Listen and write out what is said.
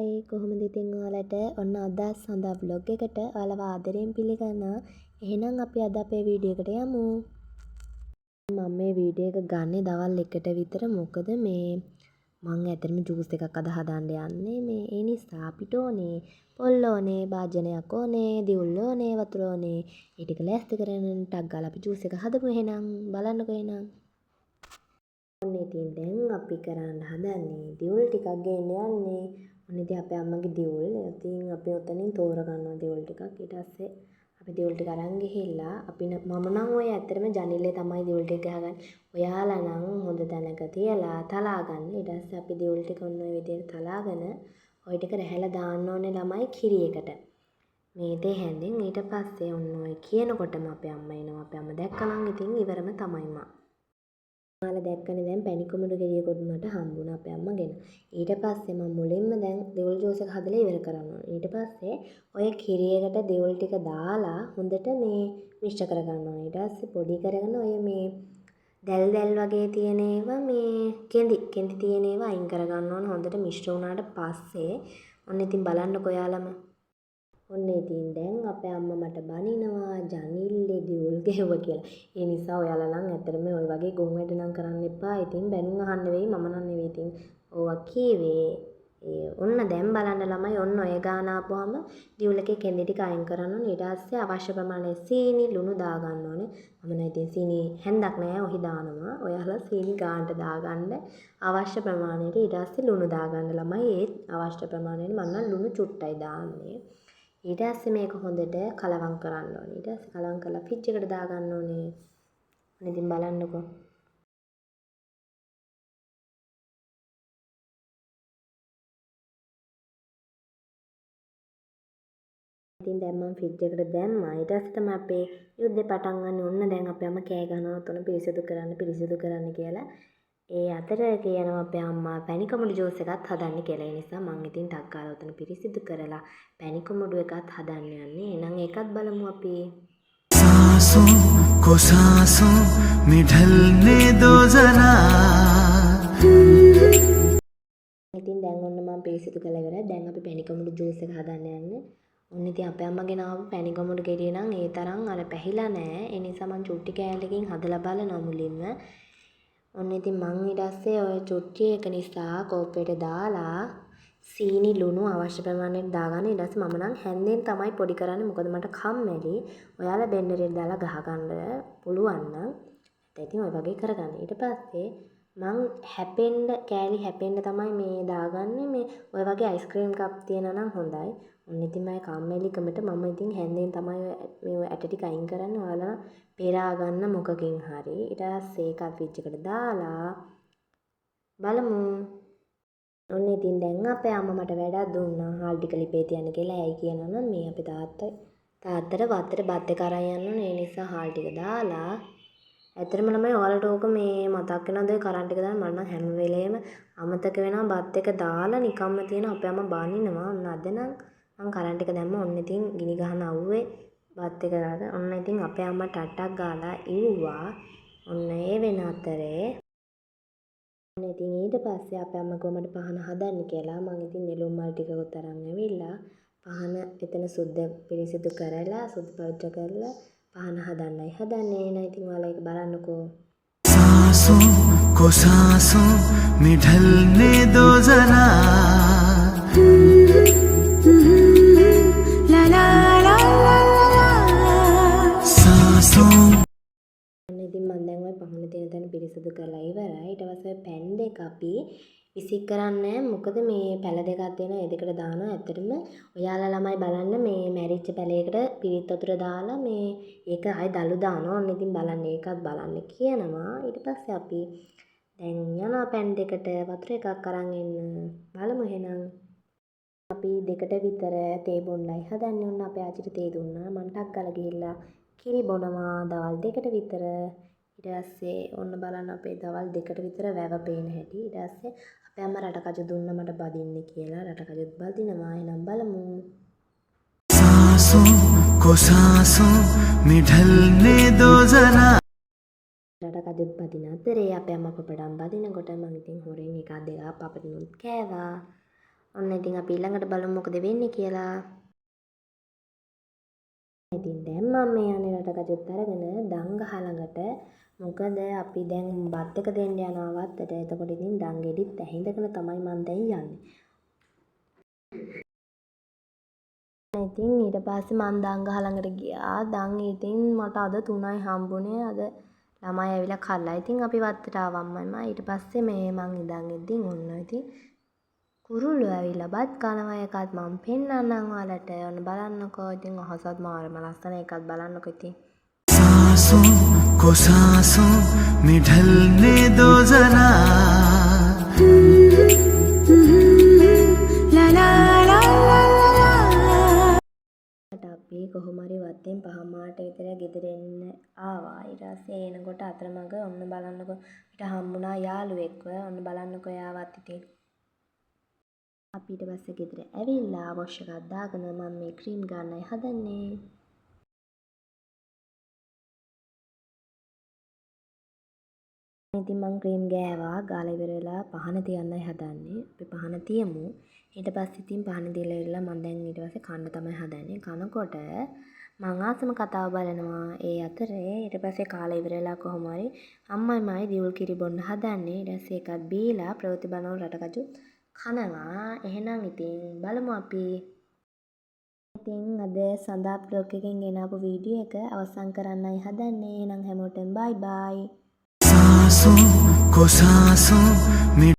Hi කොහොමද ඉතින් ඔයාලට ඔන්න අද සඳහා vlog එකට ඔයාලව ආදරයෙන් පිළිගන්නවා. එහෙනම් අපි අද අපේ වීඩියෝ එකට යමු. මම මේ වීඩියෝ එක ගන්නේ දවල් 1ට විතර. මොකද මේ මම ඇත්තටම ජූස් එකක් අද හදාන්න යන්නේ. මේ ඒ නිසා අපිට ඕනේ පොල් ඕනේ, භාජනයක් ඕනේ, දියුල් ඕනේ, වතුර ඕනේ. ඒ ටික ලෑස්ති කරගෙන ටක් ගාලා අපි ජූස් එක හදමු. එහෙනම් බලන්නකෝ එහෙනම්. ඔන්න ඉතින් දැන් අපි කරන්න හදන්නේ දියුල් ටිකක් ගේන්න යන්නේ. ඔන්න ඉතින් අපේ අම්මගේ දියුල්. ඉතින් අපි ඔතනින් තෝර ගන්නවා දියුල් ටිකක්. ඊට පස්සේ අපි දියුල් ටික අරන් ගිහිල්ලා මම නම් ඔය ඇත්තටම ජනිල්ලේ තමයි දියුල් ටික ගහගන්නේ. ඔයාලා නම් හොඳ තැනක තියලා තලා ගන්න. ඊට පස්සේ අපි දියුල් ටික ඔන්න ඔය විදිහට තලාගෙන ඔය ටික රැහැලා දාන්න ඕනේ ළමයි කිරි එකට. මේ දේ හැඳින් ඊට පස්සේ ඔන්න ඔය කියනකොටම අපේ අම්මා එනවා. අපේ අම්මා දැක්කනම් ඉතින් ඉවරම තමයි මා. ඔයාලා දැක්කනේ දැන් පැණි කුමඩු ගෙඩියකුත් මට හම්බුණා අපේ අම්මගෙන. ඊට පස්සේ මම මුලින්ම දැන් දෙවුල් ජූස් එක හදලා ඉවර කරනවා. ඊට පස්සේ ඔය කිරියකට දෙවුල් ටික දාලා හොඳට මේ මිශ්‍ර කරගන්නවා. ඊට පස්සේ පොඩි කරගෙන ඔය මේ දැල් වගේ තියෙන ඒවා මේ කෙඳි තියෙන ඒවා අයින් කරගන්න ඕන. හොඳට මිශ්‍ර වුණාට පස්සේ ඔන්න ඉතින් බලන්නකෝ ඔයාලම. ඔන්න ඉතින් දැන් අපේ අම්මා මට බනිනවා ජනිල්ලේ දියුල් ගෙවුවා කියලා. ඒ නිසා ඔයාලා නම් ඇත්තටම ওই වගේ ගොන් වැඩ නම් කරන්න එපා. ඉතින් බැනුම් අහන්න වෙයි මම නම් නෙවෙයි ඉතින් ඕවා කීවේ. ඔන්න දැන් බලන්න ළමයි ඔන්න ඔය ගාන ආපුවාම දියුල් එකේ කෙඳි ටික අයින් කරන්න ඕනේ. ඊට පස්සේ අවශ්‍ය ප්‍රමාණය සීනි ලුණු දා ගන්න ඕනේ. මම නම් ඉතින් සීනි හැන්දක් නෑ ඔහි දානවා. ඔයාලා සීනි ගානට දාගන්න අවශ්‍ය ප්‍රමාණයට ඊට පස්සේ ලුණු දා ගන්න ළමයි. ඒත් අවශ්‍ය ප්‍රමාණයට මම නම් ලුණු චුට්ටයි දාන්නේ. ඊට පස්සේ මේක හොඳට කලවම් කරන්න ඕනේ. ඊට පස්සේ කලවම් කරලා ෆ්‍රිජ් එකට දාගන්න ඕනේ. අන්න ඉතින් බලන්නකෝ. ඉතින් දැන් මම ෆ්‍රිජ් එකට දැම්මා. ඊට පස්සේ තමයි අපේ යුද්ධේ පටන් ගන්න. ඔන්න දැන් අපේ අම්මා කෑ ගහනවා උතන පිරිසිදු කරන්න කියලා. ඒ අතර කියනවා අපේ අම්මා පැණි කොමඩු ජූස් එකක් හදන්න කියලා. ඒ නිසා මම ඉතින් ටක් ගාලා උතන පිරිසිදු කරලා පැණි කොමඩු එකක් හදන්න යන්නේ. එහෙනම් ඒකත් බලමු අපි. सांसों को सांसों में ढलने दो जरा. ඉතින් දැන් ඔන්න මම පිරිසිදු කරලා ඉවරයි. දැන් අපි පැණි කොමඩු ජූස් එක හදන්න යන්නේ. ඔන්න ඉතින් අපේ අම්මගෙන ආපු පැණි කොමඩු ගෙඩිය නම් ඒ තරම් අර පැහිලා නෑ. ඒ නිසා මම චුට්ටි කෑල්ලකින් හදලා බලනවා මුලින්ම. ඔන්න ඉතින් මං ඊට පස්සේ ඔය චුට්ටි එක නිසා කෝප්පයට දාලා සීනි ලුණු අවශ්‍ය ප්‍රමාණයට දාගන්න. ඊට පස්සේ මම නම් හැන්දෙන් තමයි පොඩි කරන්නේ. මොකද මට කම්මැලි. ඔයාලා බෙන්ඩරෙන් දාලා ගහගන්න පුළුවන් නම් ඉතින් ඔය වගේ කරගන්න. ඊට පස්සේ මං කෑලි හැපෙන්න තමයි මේ දාගන්නේ. මේ ඔය වගේ අයිස්ක්‍රීම් කප් තියනවා නම් හොඳයි. ඔන්න ඉතින් මම කම්මැලිකමට මම ඉතින් හැන්දෙන් තමයි මේ ඇට ටික අයින් කරන්නේ. ඔයාලා පෙරා ගන්න මොකකින් හරි. ඊට පස්සේ ඒක ෆ්‍රිජ් එකට දාලා බලමු. ඔන්න ඉතින් දැන් අපේ අම්මා මට වැඩක් දුන්නා. හාල් ටික ලිපේ තියන්න කියලා. ඇයි කියනවා නම් මේ අපේ තාත්තට වත්තට බත් එක අරන් යන්න ඕනේ. ඒ නිසා හාල් ටික දාලා ඇත්තටම ළමයි ඔයාලට ඕක මේ මතක් වෙනවද ඔය කරන්ට් එක දාලා මම නම් හැම වෙලේම අමතක වෙනවා බත් එක දාලා නිකම්ම තියෙන අපේ අම්මා බනිනවා. ඔන්න අද නම් මම කරන්ට් එක දැම්ම. ඔන්න ඉතින් ගිනි ගහන අවුවේ බත් එක දාලා ඔන්න ඉතින් අපේ අම්මා ටට්ටක් ගාලා ඉව්වා. ඔන්න ඒ වෙන අතරේ ඔන්න ඉතින් ඊට පස්සේ අපේ අම්මා කොහමද පහන හදන්න කියලා මම ඉතින් නෙළුම් මල් ටිකකුත් අරන් ඇවිල්ලා පහන එතන සුද්ධ පිරිසිදු කරලා සුද්ධ පවිත්‍ර කරලා පහන හදන්නයි හදන්නේ. එහෙනම් ඉතින් ඔයාලා ඒක බලන්නකෝ. सांसों को सांसों में ढलने दो जरा. ला ला ला ला सांसों. ඉතින් මම දැන් ওই පහන තියෙන තැන පිරිසිදු කරලා ඉවරයි. ඊට පස්සේ පැන් දෙක අපි විසික් කරන්නේ. මොකද මේ පැල දෙකක් තියෙනවා. ඒ දෙකට දානවා. ඇත්තටම ඔයාලා ළමයි බලන්න මේ මැරිච්ච පැලයකට පිරිත් වතුර දාලා මේ ඒක ආයි දළු දානවා. ඔන්න ඉතින් බලන්න ඒකත් බලන්න කියනවා. ඊට පස්සේ අපි දැන් යනවා පැන් දෙකට වතුර එකක් අරන් එන්න. බලමු එහෙනම්. අපි දෙකට විතර තේ බොන්නයි හදන්නේ. ඔන්න අපේ ආච්චිට තේ දුන්නා. මම ටක් ගාලා ගිහිල්ලා කිරි බොනවා දවල් දෙකට විතර. ඊට පස්සේ ඔන්න බලන්න අපේ දවල් දෙකට විතර වැව පේන හැටි. ඊට පස්සේ අපේ අම්මා රටකජු දුන්න මට බදින්න කියලා. රටකජුත් බදිනවා. එහෙනම් බලමු. सांसों को सांसों में ढलने दो जरा. රටකජුත් බදින අතරේ අපේ අම්මා පපඩම් බදිනකොට මම ඉතින් හොරෙන් එකක් දෙකක් පපටිනුත් කෑවා. ඔන්න ඉතින් අපි ඊළඟට බලමු මොකද වෙන්නේ කියලා. ඉතින් දැන් මම මේ යන්නේ රටකජුත් අරගෙන දංගහ ළඟට. මොකද අපි දැන් බත් එක දෙන්න යනවා වත්තට. එතකොට ඉතින් දං ගෙඩිත් ඇහිඳගෙන තමයි මම දැන් යන්නේ. ඉතින් ඊට පස්සේ මං දංගහ ළඟට ගියා. දං ඉතින් මට අද 3යි හම්බුනේ. අද ළමයි ඇවිල්ලා කල්ලා. ඉතින් අපි වත්තට ආවම්මයි මම. ඊට පස්සේ මේ මං ඉඳන් ඉද්දින් ඔන්න ඉතින් කුරුල්ලෝ ඇවිල්ලා බත් කනවා. එකත් මම පෙන්නන්නම් ඔයාලට. ඔන්න බලන්නකෝ. ඉතින් අහසත් මාරම ලස්සන. එකත් බලන්නකෝ ඉතින්. सांसों को सांसों में ढलने दो जरा ला ला ला ला අපි කොහොම හරි වත්තෙන් 5 විතර ගෙදර එන්න ආවා. ඊට පස්සේ එනකොට අතරමඟ ඔන්න බලන්නකෝ අපිට හම්බුණා යාළුවෙක්ව. ඔන්න බලන්නකෝ එයාවත් ඉතින්. අපි ඊට පස්සේ ගෙදර ඇවිල්ලා වොෂ් එකක් දාගෙන මම මේ ක්‍රීම් ගන්නයි හදන්නේ. ඉතින් මං ක්‍රීම් ගෑවා. ගාලා ඉවර වෙලා පහන තියන්නයි හදන්නේ. අපි පහන තියමු. ඊට පස්සේ ඉතින් පහන දීලා ඉවරලා මම දැන් ඊට පස්සේ කන්න තමයි හදන්නේ. කනකොට මං ආසම කතාව බලනවා. ඒ අතරේ ඊට පස්සේ කාලා ඉවර වෙලා කොහොම හරි අම්මයි දියුල් කිරි බොන්න හදන්නේ. ඊට පස්සේ එකක් බීලා ප්‍රවෘත්ති බලන රටකජු කනවා. එහෙනම් ඉතින් බලමු අපි. ඉතින් අද සඳහා බ්ලොග් එකෙන් ගෙනාපු වීඩියෝ එක අවසන් කරන්නයි හදන්නේ. එහෙනම් හැමෝටම බයි බයි. सांसों को सांसों में